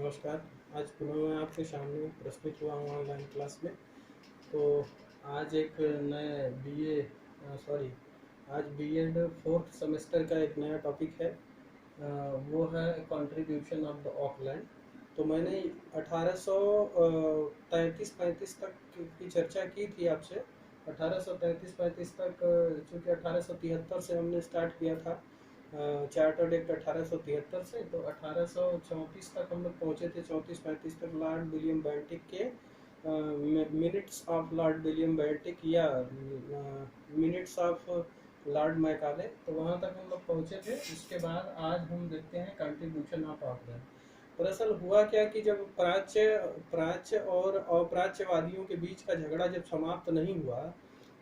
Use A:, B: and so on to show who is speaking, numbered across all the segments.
A: नमस्कार। आज पुनः मैं आपके सामने प्रस्तुत हुआ हूँ ऑनलाइन क्लास में। तो आज एक नए आज बीएड फोर्थ सेमेस्टर का एक नया टॉपिक है। वो है कंट्रीब्यूशन ऑफ द ऑकलैंड। तो मैंने 1833-35 तक की चर्चा की थी आपसे। 1833-35 तक, चूँकि 1873 से हमने स्टार्ट किया था चार्टर्ड एक्ट 1873 से, तो 1834 तक हम लोग पहुँचे थे। 34-35 तक लॉर्ड विलियम बेंटिक के minutes of Lord William Bentinck या मिनट्स ऑफ लॉर्ड मैकाले, तो वहाँ तक हम लोग पहुँचे थे। उसके बाद आज हम देखते हैं कंट्रीब्यूशन ऑफ ऑकलैंड। दरअसल हुआ क्या कि जब प्राच्य और अप्राच्यवादियों के बीच का झगड़ा जब समाप्त नहीं हुआ,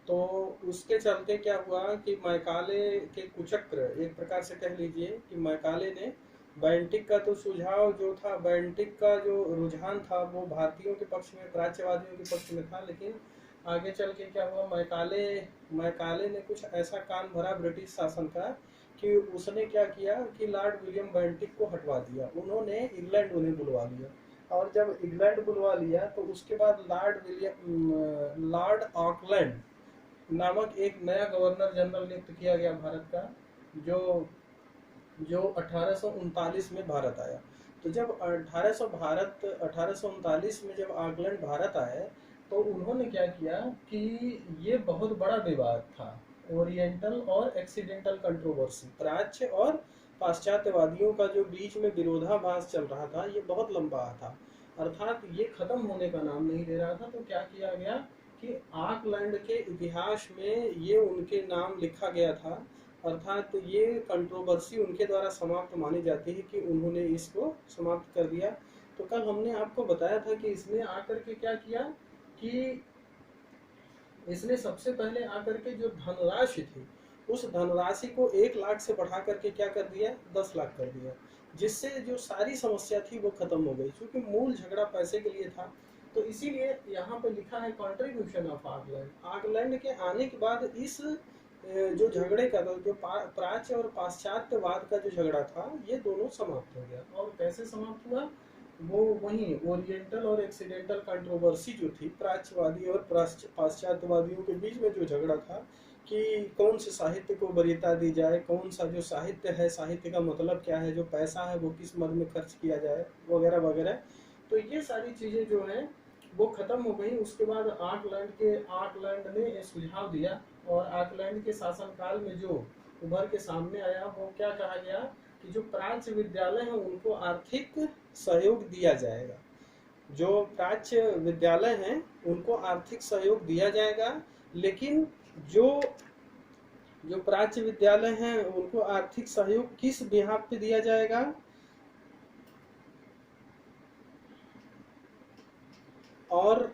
A: तो उसके चलते क्या हुआ कि मैकाले के कुचक्र, एक प्रकार से कह लीजिए कि मैकाले ने बेंटिक का तो सुझाव जो था, बेंटिक का जो रुझान था वो भारतीयों के पक्ष में, प्राच्यवादियों के पक्ष में था। लेकिन आगे चल के क्या हुआ, मैकाले ने कुछ ऐसा कान भरा ब्रिटिश शासन का कि उसने क्या किया कि लॉर्ड विलियम बेंटिक को हटवा दिया। उन्होंने इंग्लैंड उन्हें बुलवा लिया, और जब इंग्लैंड बुलवा लिया तो उसके बाद लॉर्ड ऑकलैंड नामक एक नया गवर्नर जनरल नियुक्त किया गया भारत का, जो जो 1839 में भारत आया। तो जब 1839 में जब ऑकलैंड भारत आए, तो उन्होंने क्या किया कि ये बहुत बड़ा विवाद था, ओरिएंटल और एक्सीडेंटल कंट्रोवर्सी, प्राच्य और पाश्चात्यवादियों का जो बीच में विरोधाभास चल रहा था, ये बहुत लंबा था, अर्थात ये खत्म होने का नाम नहीं ले रहा था। तो क्या किया गया कि ऑकलैंड के इतिहास में ये उनके नाम लिखा गया था, अर्थात ये कंट्रोवर्सी उनके द्वारा समाप्त मानी जाती है कि उन्होंने इसको समाप्त कर दिया। तो कल हमने आपको बताया था कि इसने आकर के क्या किया कि इसने सबसे पहले आकर के जो धनराशि थी, उस धनराशि को 1 लाख से बढ़ा करके क्या कर दिया, 10 लाख कर दिया, जिससे जो सारी समस्या थी वो खत्म हो गई, क्योंकि मूल झगड़ा पैसे के लिए था। तो इसीलिए यहाँ पे लिखा है कंट्रीब्यूशन ऑफ ऑकलैंड। ऑकलैंड के आने के बाद इस जो झगड़े का, जो प्राच्य और पाश्चात्यवाद का जो झगड़ा था, ये दोनों समाप्त हो गया। और कैसे समाप्त हुआ, वो वही ओरिएंटल और एक्सीडेंटल कंट्रोवर्सी जो थी, प्राच्यवादी और पाश्चात्यवादियों के बीच में जो झगड़ा था कि कौन से साहित्य को वरीयता दी जाए, कौन सा जो साहित्य है, साहित्य का मतलब क्या है, जो पैसा है वो किस मद में खर्च किया जाए, वगैरह वगैरह। तो ये सारी चीज़ें जो हैं वो खत्म हो गई। उसके बाद ऑकलैंड ने सुझाव दिया, और ऑकलैंड के शासनकाल में जो उभर के सामने आया, वो क्या कहा गया कि जो प्राच्य विद्यालय हैं उनको आर्थिक सहयोग दिया जाएगा। जो प्राच्य विद्यालय हैं उनको आर्थिक सहयोग दिया जाएगा, लेकिन जो जो प्राच्य विद्यालय हैं उनको आर्थिक सहयोग किस बिहाफ पे दिया जाएगा, और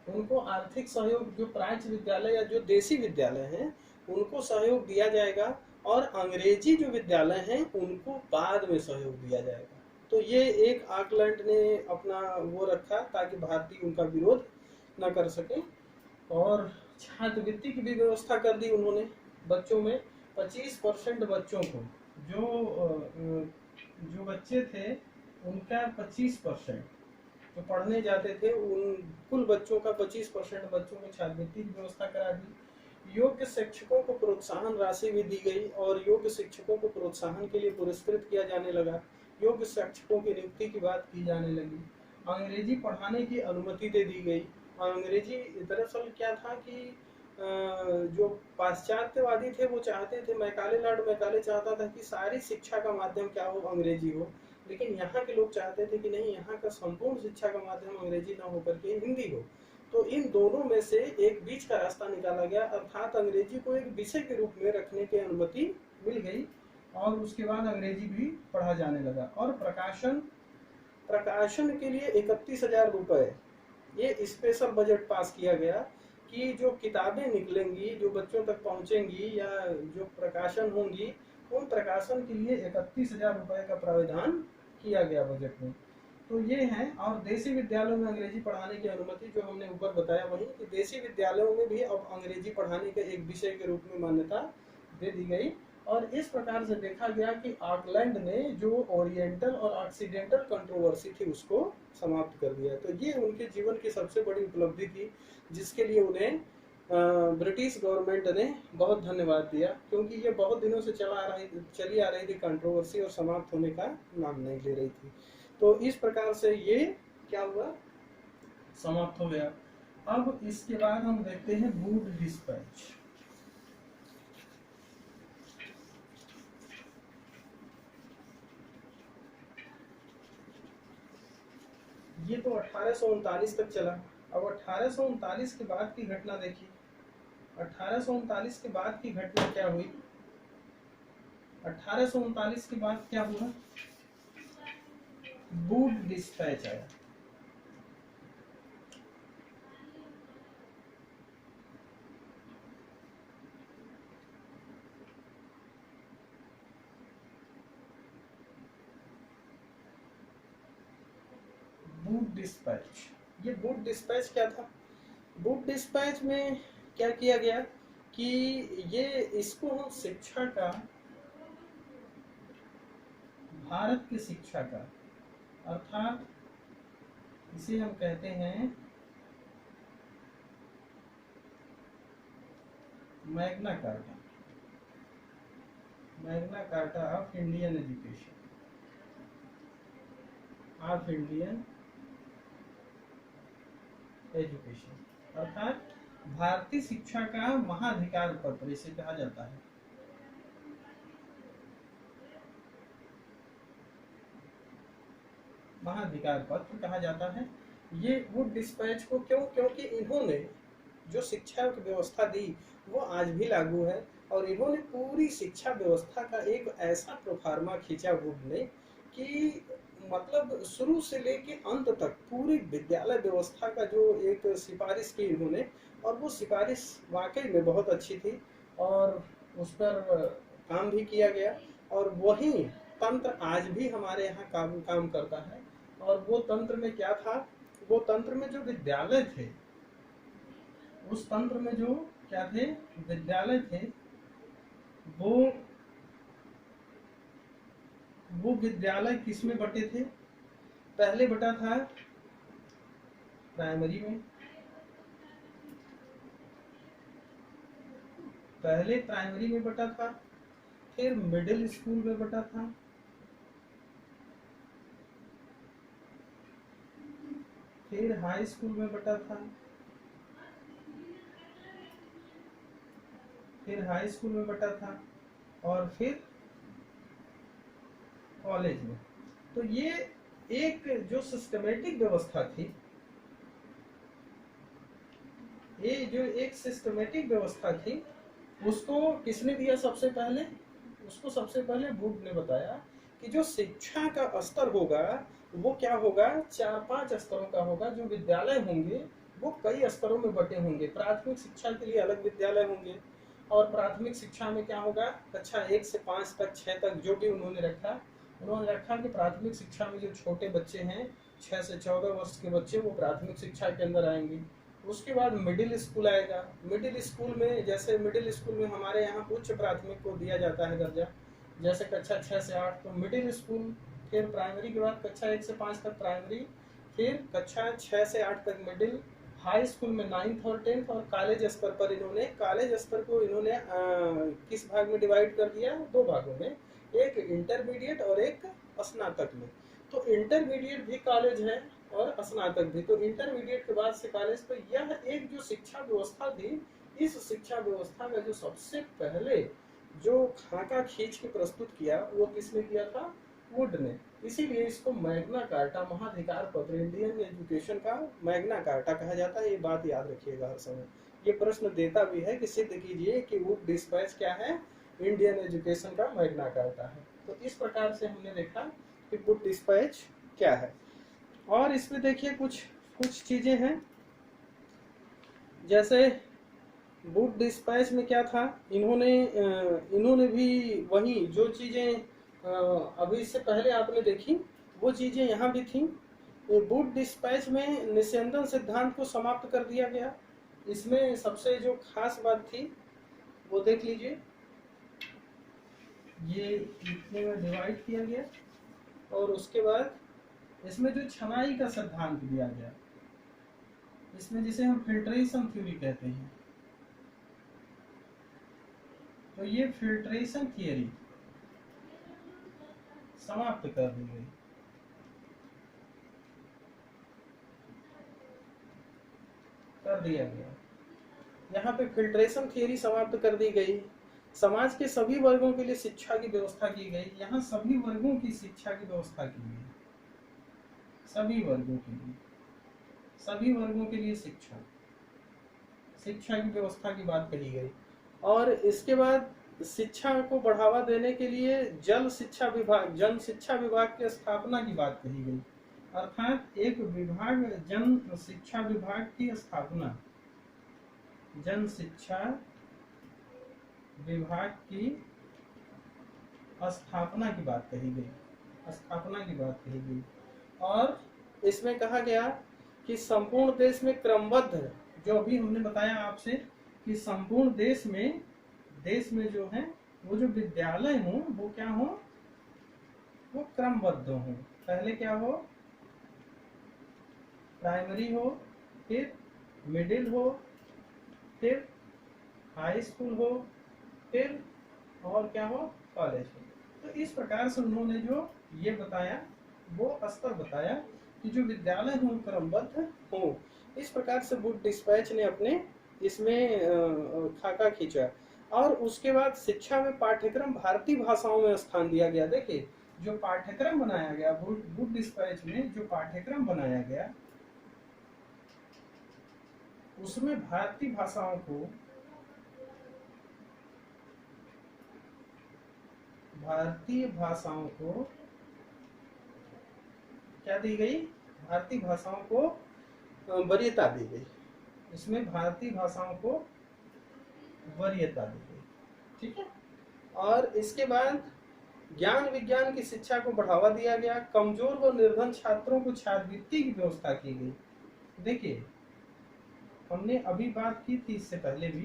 A: उनको आर्थिक सहयोग, जो प्राच्य विद्यालय या जो देसी विद्यालय हैं उनको सहयोग दिया जाएगा, और अंग्रेजी जो विद्यालय हैं उनको बाद में सहयोग दिया जाएगा। तो ये एक ऑकलैंड ने अपना वो रखा ताकि भारतीय उनका विरोध न कर सके। और छात्रवृत्ति की भी व्यवस्था कर दी उन्होंने बच्चों में। 25% बच्चों को, जो बच्चे थे उनका 25%, जो पढ़ने जाते थे उन कुल बच्चों का 25% बच्चों को छात्रवृत्ति की व्यवस्था करा दी। योग्य शिक्षकों को प्रोत्साहन राशि भी दी गई, और योग्य शिक्षकों को प्रोत्साहन के लिए पुरस्कृत किया जाने लगा। योग्य शिक्षकों की नियुक्ति की बात की जाने लगी। अंग्रेजी पढ़ाने की अनुमति दे दी गई। अंग्रेजी, दरअसल क्या था कि जो पाश्चात्यवादी थे वो चाहते थे, लॉर्ड मैकाले चाहता था कि सारी शिक्षा का माध्यम क्या हो, अंग्रेजी हो। लेकिन यहाँ के लोग चाहते थे कि नहीं, यहाँ का संपूर्ण शिक्षा का माध्यम अंग्रेजी ना होकर के हिंदी हो। तो इन दोनों में से एक बीच का रास्ता निकाला गया, अर्थात अंग्रेजी को एक विषय के रूप में रखने की अनुमति मिल गई, और उसके बाद अंग्रेजी भी पढ़ा जाने लगा। और प्रकाशन के लिए 31,000 रुपये ये स्पेशल बजट पास किया गया कि जो किताबें निकलेंगी, जो बच्चों तक पहुंचेंगी, या जो प्रकाशन होंगी, उन प्रकाशन के लिए 31,000 रुपये का प्रावधान किया गया बजट में। तो ये है। और देसी विद्यालयों में अंग्रेजी पढ़ाने की अनुमति, जो हमने ऊपर बताया वही, कि देसी विद्यालयों में भी अब अंग्रेजी पढ़ाने के एक विषय के रूप में मान्यता दे दी गई। और इस प्रकार से देखा गया कि ऑकलैंड ने जो ओरिएंटल और ऑक्सीडेंटल कंट्रोवर्सी थी उसको समाप्त कर दिया। तो ये उनके जीवन की सबसे बड़ी उपलब्धि थी, जिसके लिए उन्हें ब्रिटिश गवर्नमेंट ने बहुत धन्यवाद दिया, क्योंकि ये बहुत दिनों से चली आ रही थी कंट्रोवर्सी, और समाप्त होने का नाम नहीं ले रही थी। तो इस प्रकार से ये क्या हुआ, समाप्त हो गया। अब इसके बाद हम देखते हैं वुड डिस्पैच। ये तो 1839 तक चला। अब 1839 के बाद की घटना देखिए। 1839 के बाद की घटना क्या हुई? 1839 के बाद क्या हुआ? वुड डिस्पैच आया। वुड डिस्पैच, ये वुड डिस्पैच क्या था? वुड डिस्पैच में क्या किया गया कि ये इसको हम शिक्षा का, भारत की शिक्षा का, अर्थात इसे हम कहते हैं Magna carta, Magna carta of Indian education, of Indian education, अर्थात भारतीय शिक्षा का महाधिकार पत्र इसे कहा जाता है। महाधिकार पत्र कहा जाता है। ये वुड डिस्पैच को क्यों? क्योंकि इन्होंने जो शिक्षा की व्यवस्था दी वो आज भी लागू है, और इन्होंने पूरी शिक्षा व्यवस्था का एक ऐसा प्रोफार्मा खींचा वुड ने कि मतलब शुरू से लेके अंत तक पूरी विद्यालय व्यवस्था का जो एक सिफारिश की इन्होंने, और वो सिफारिश वाकई में बहुत अच्छी थी, और उस पर काम भी किया गया। और वही तंत्र आज भी हमारे यहाँ काम करता है। और वो तंत्र में क्या था? वो तंत्र में जो विद्यालय थे, उस तंत्र में जो क्या थे, विद्यालय थे, वो विद्यालय किस में बटे थे? पहले बटा था प्राइमरी में, पहले प्राइमरी में बटा था, फिर मिडिल स्कूल में बटा था, फिर हाई स्कूल में बटा था, फिर हाई स्कूल में बटा था, और फिर कॉलेज में। तो ये एक जो सिस्टमेटिक व्यवस्था थी, ये जो एक सिस्टमेटिक व्यवस्था थी, उसको किसने दिया सबसे पहले? उसको सबसे पहले वुड ने बताया कि जो शिक्षा का स्तर होगा वो क्या होगा, 4-5 स्तरों का होगा। जो विद्यालय होंगे वो कई स्तरों में बटे होंगे। प्राथमिक शिक्षा के लिए अलग विद्यालय होंगे, और प्राथमिक शिक्षा में क्या होगा, कक्षा 1 से 5 तक, 6 तक, जो भी उन्होंने रखा कि प्राथमिक शिक्षा में जो छोटे बच्चे हैं, 6 से 14 वर्ष के बच्चे, वो प्राथमिक शिक्षा के अंदर आएंगे। उसके बाद मिडिल स्कूल आएगा। मिडिल स्कूल में, जैसे मिडिल स्कूल में हमारे यहाँ उच्च प्राथमिक को दिया जाता है दर्जा, जैसे कक्षा 6 से 8 तो मिडिल स्कूल, फिर प्राइमरी के बाद कक्षा 1 से 5 तक प्राइमरी, फिर कक्षा 6 से 8 तक मिडिल, हाई स्कूल में 9th और 10th, और कॉलेज स्तर पर इन्होंने, कॉलेज स्तर को इन्होंने किस भाग में डिवाइड कर दिया? 2 भागों में, एक इंटरमीडिएट और एक स्नातक में। तो इंटरमीडिएट भी कॉलेज है और स्नातक भी। तो इंटरमीडिएट के बाद से कॉलेज। तो यह एक जो शिक्षा व्यवस्था थी, इस शिक्षा व्यवस्था का जो सबसे पहले जो खाका खींच के प्रस्तुत किया वो किसने किया था? वुड ने। इसीलिए इसको मैग्ना कार्टा, महाधिकार पत्र, इंडियन एजुकेशन का मैग्ना कार्टा कहा जाता है। ये बात याद रखिएगा हर समय। ये प्रश्न देता भी है कि सिद्ध कीजिए कि वुड डिस्पैच क्या है, इंडियन एजुकेशन का मैग्ना कार्टा है। तो इस प्रकार से हमने देखा कि वुड डिस्पैच क्या है। और इसमें देखिए कुछ चीजें हैं, जैसे वुड डिस्पैच में क्या था, इन्होंने भी वही जो चीजें अभी इससे पहले आपने देखी वो चीजें यहाँ भी थी। वुड डिस्पैच में निस्यंदन सिद्धांत को समाप्त कर दिया गया। इसमें सबसे जो खास बात थी वो देख लीजिए, ये इतने में डिवाइड किया गया, और उसके बाद इसमें जो छनाई का सिद्धांत दिया गया, इसमें जिसे हम फिल्ट्रेशन थ्योरी कहते हैं, तो ये फिल्ट्रेशन थियरी समाप्त कर दी गई। कर दिया गया यहाँ पे फिल्ट्रेशन थियरी समाप्त कर दी गई। समाज के सभी वर्गों के लिए शिक्षा की व्यवस्था की गई। यहाँ सभी वर्गों की शिक्षा की व्यवस्था की गई, सभी वर्गों के लिए, सभी वर्गों के लिए शिक्षा, शिक्षा की व्यवस्था की बात कही गई। और इसके बाद शिक्षा को बढ़ावा देने के लिए जन शिक्षा विभाग की स्थापना की बात कही गई, अर्थात एक विभाग, जन शिक्षा विभाग की स्थापना, जन शिक्षा विभाग की स्थापना की बात कही गई, स्थापना की बात कही गई। और इसमें कहा गया कि संपूर्ण देश में क्रमबद्ध, जो अभी हमने बताया आपसे कि संपूर्ण देश में जो है वो जो विद्यालय हो वो क्या हो, वो क्रमबद्ध हो। पहले क्या हो, प्राइमरी हो, फिर मिडिल हो, फिर हाई स्कूल हो, फिर और क्या हो, कॉलेज हो। तो इस प्रकार से उन्होंने जो ये बताया, वो स्तर बताया कि जो विद्यालय हो क्रमबद्ध हो। इस प्रकार से वुड डिस्पैच ने अपने इसमें खाका खींचा। और उसके बाद शिक्षा में पाठ्यक्रम भारतीय भाषाओं में स्थान दिया गया। देखिए जो पाठ्यक्रम बनाया गया वुड डिस्पैच में, जो पाठ्यक्रम बनाया गया उसमें भारतीय भाषाओं को क्या दी गई, भारतीय भाषाओं को वरीयता दी गई। इसमें भारतीय भाषाओं को वरीयता दी गई, ठीक है। और इसके बाद ज्ञान विज्ञान की शिक्षा को बढ़ावा दिया गया। कमजोर व निर्धन छात्रों को छात्रवृत्ति की व्यवस्था की गई। देखिए हमने अभी बात की थी इससे पहले भी,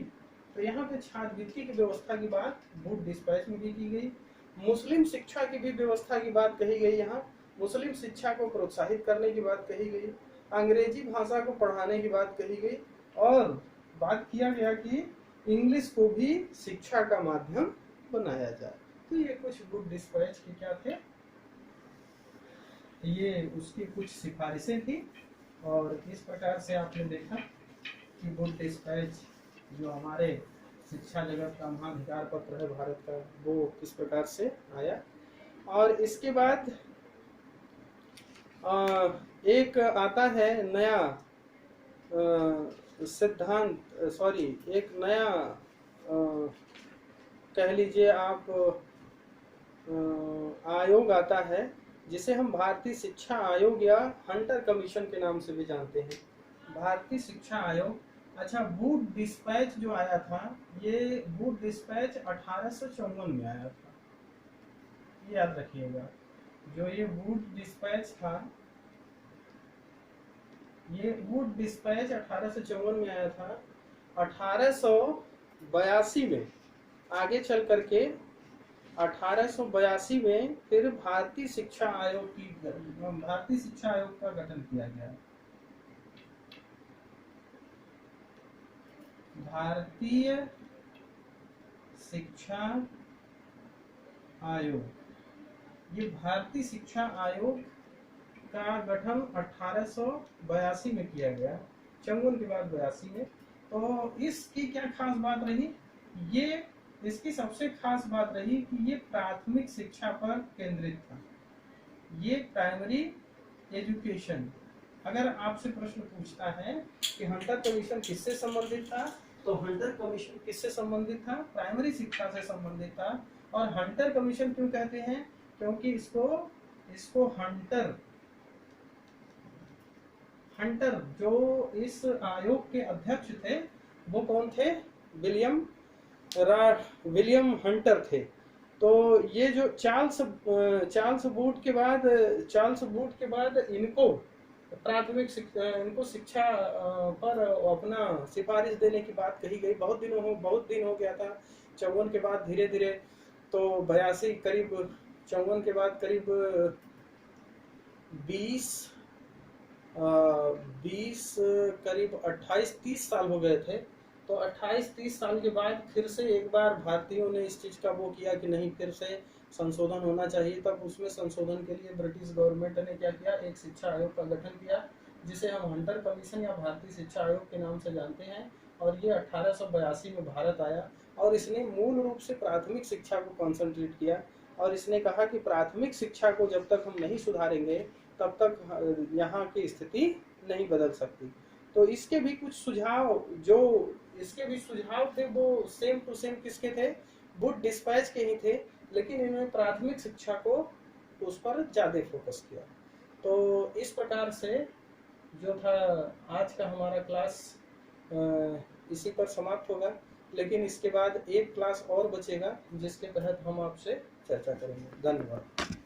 A: तो यहाँ पे छात्रवृत्ति की व्यवस्था की बात वुड डिस्पैच में भी की गई। मुस्लिम शिक्षा की भी व्यवस्था की बात कही गई। यहाँ मुस्लिम शिक्षा को प्रोत्साहित करने की बात कही गई, अंग्रेजी भाषा को पढ़ाने की बात कही गई, और बात किया गया कि इंग्लिश को भी शिक्षा का माध्यम बनाया जाए। तो ये कुछ वुड डिस्पैच के क्या थे, ये उसकी कुछ सिफारिशें थी। और इस प्रकार से आपने देखा कि वुड डिस्पैच जो हमारे शिक्षा जगत का महाधिकार पत्र है भारत का, वो किस प्रकार से आया। और इसके बाद एक आता है नया सिद्धांत, सॉरी एक नया कह लीजिए आप आयोग आता है, जिसे हम भारतीय शिक्षा आयोग या हंटर कमीशन के नाम से भी जानते हैं। भारतीय शिक्षा आयोग। अच्छा, वुड डिस्पैच जो आया था, ये वुड डिस्पैच 1854 में आया था, ये याद रखिएगा। जो ये वुड डिस्पैच था, ये वुड डिस्पैच 1854 में आया था। 1882 में आगे चल करके 1882 में फिर भारतीय शिक्षा आयोग का गठन किया गया। भारतीय शिक्षा आयोग, ये भारतीय शिक्षा आयोग का गठन 1882 में किया गया, 54 के बाद 82 में। तो इसकी क्या खास बात रही, ये इसकी सबसे खास बात रही कि ये प्राथमिक शिक्षा पर केंद्रित था। ये प्राइमरी एजुकेशन। अगर आपसे प्रश्न पूछता है कि हंटर कमीशन किससे संबंधित था, तो हंटर कमीशन किससे संबंधित था, प्राइमरी शिक्षा से संबंधित था। और हंटर कमीशन क्यों कहते हैं, क्योंकि इसको हंटर जो इस आयोग के अध्यक्ष थे वो कौन थे, विलियम हंटर थे। तो ये जो चार्ल्स बूट के बाद इनको प्राथमिक इनको शिक्षा पर अपना सिफारिश देने की बात कही गई। बहुत दिन हो गया था। 54 के बाद धीरे धीरे तो 82 करीब 54 के बाद करीब 20 करीब 28-30 साल हो गए थे। तो 28-30 साल के बाद फिर से एक बार भारतीयों ने इस चीज़ का वो किया कि नहीं, फिर से संशोधन होना चाहिए। तब उसमें संशोधन के लिए ब्रिटिश गवर्नमेंट ने क्या किया, एक शिक्षा आयोग का गठन किया, जिसे हम हंटर कमीशन या भारतीय शिक्षा आयोग के नाम से जानते हैं। और ये 1882 में भारत आया और इसने मूल रूप से प्राथमिक शिक्षा को कॉन्सेंट्रेट किया। और इसने कहा कि प्राथमिक शिक्षा को जब तक हम नहीं सुधारेंगे तब तक यहाँ की स्थिति नहीं बदल सकती। तो इसके भी कुछ सुझाव, जो इसके भी सुझाव थे वो सेम टू सेम किसके थे, वुड डिस्पैच के ही थे, लेकिन इन्होंने प्राथमिक शिक्षा को उस पर ज़्यादा फोकस किया। तो इस प्रकार से जो था आज का हमारा क्लास इसी पर समाप्त होगा। लेकिन इसके बाद एक क्लास और बचेगा जिसके तहत हम आपसे चर्चा करेंगे। धन्यवाद।